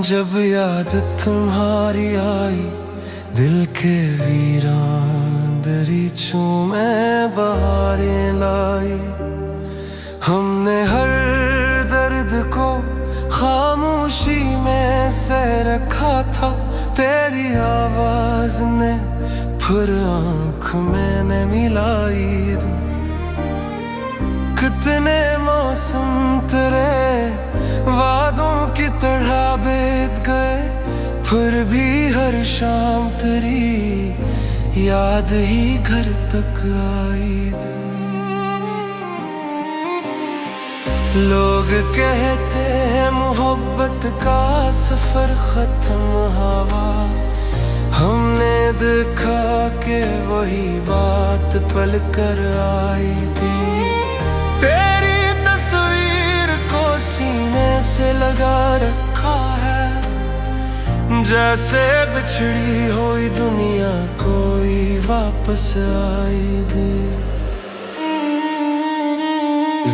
जब याद तुम्हारी आई, दिल के वीरान दरीचों में बहारें लाई। हमने हर दर्द को खामोशी में सह रखा था, तेरी आवाज ने फिर आँख मैंने मिलाई। कितने मौसम तेरे वादों की तरह बीत गए, फिर भी हर शाम तेरी याद ही घर तक आई। लोग कहते हैं मोहब्बत का सफर खत्म हवा, हमने देखा कि वही बात पल कर आई थी। तेरी तस्वीर को सीने से लगा रखा है, जैसे बिछड़ी हुई दुनिया कोई वापस आई थी।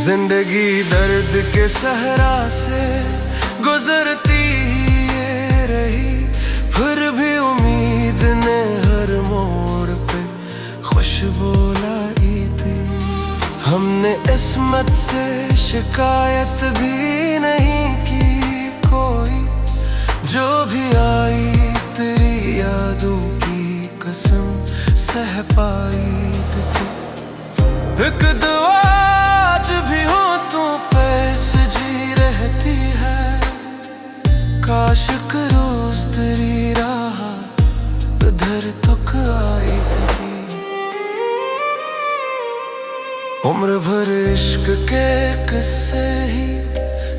जिंदगी दर्द के सहरा से गुजरती ये रही, फिर भी उम्मीद ने हर मोड़ पे खुशबू लाई थी। हमने इस्मत से शिकायत भी नहीं की कोई, जो भी आई तेरी यादों की कसम सह पाई थी। एक दुआ आज भी हो तो पैस जी रहती है, काश रोज तेरी राह उधर तक आई थी। उम्र भर इश्क के किस्से ही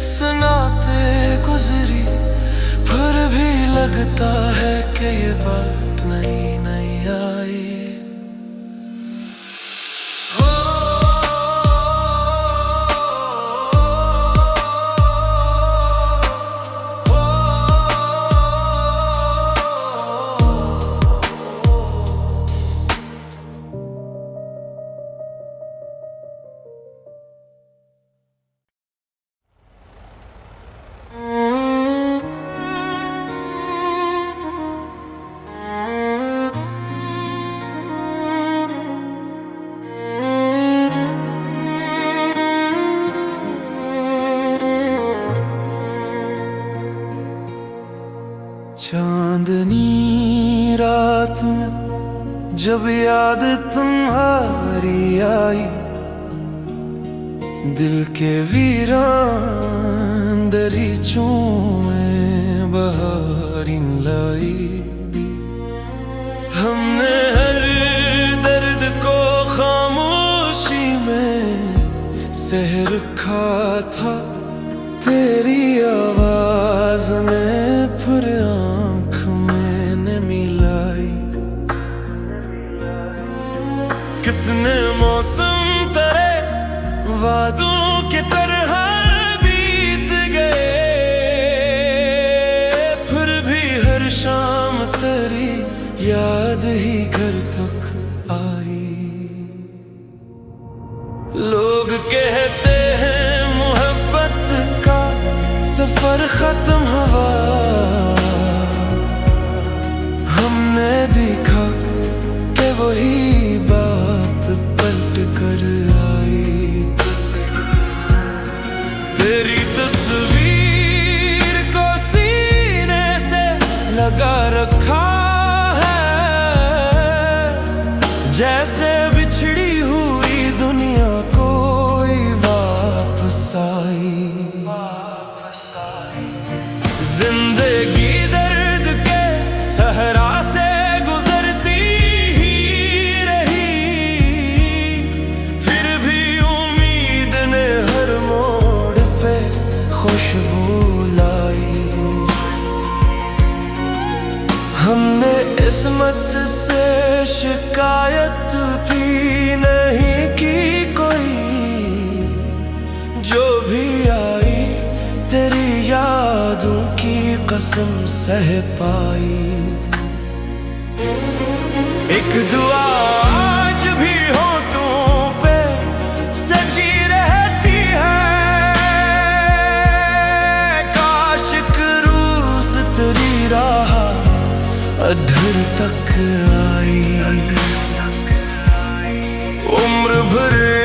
सुनाते गुजरी, फिर भी लगता है कि ये बात नहीं आई। चांदनी रात में जब याद तुम्हारी आई, दिल के वीरान दरीचों में बहारें लाई। हमने हर दर्द को खामोशी में सह रखा था, तेरी आवाज ने फिर आँख मैंने मिलाई। कितने मौसम तेरे वादों की तरह बीत गए, फिर भी हर शाम तेरी याद ही घर तक आई। लोग कहते हैं मोहब्बत का सफर खत्म हुआ, हमने देखा कि वही बात पलट कर आई। तेरी तस्वीर को सीने से लगा रखा है, जैसे बिछड़ी हुई दुनिया कोई वापस आई। जिंदगी दर्द के सहरा से गुजरती ही रही, फिर भी उम्मीद ने हर मोड़ पे खुशबू लाई। हमने इस्मत से शिकायत भी नहीं की कोई, जो भी आई तेरी यादों की कसम सह पाई। एक दुआ आज भी होठों पे सजी रहती है, काश रोज अधर तक आई। उम्र भर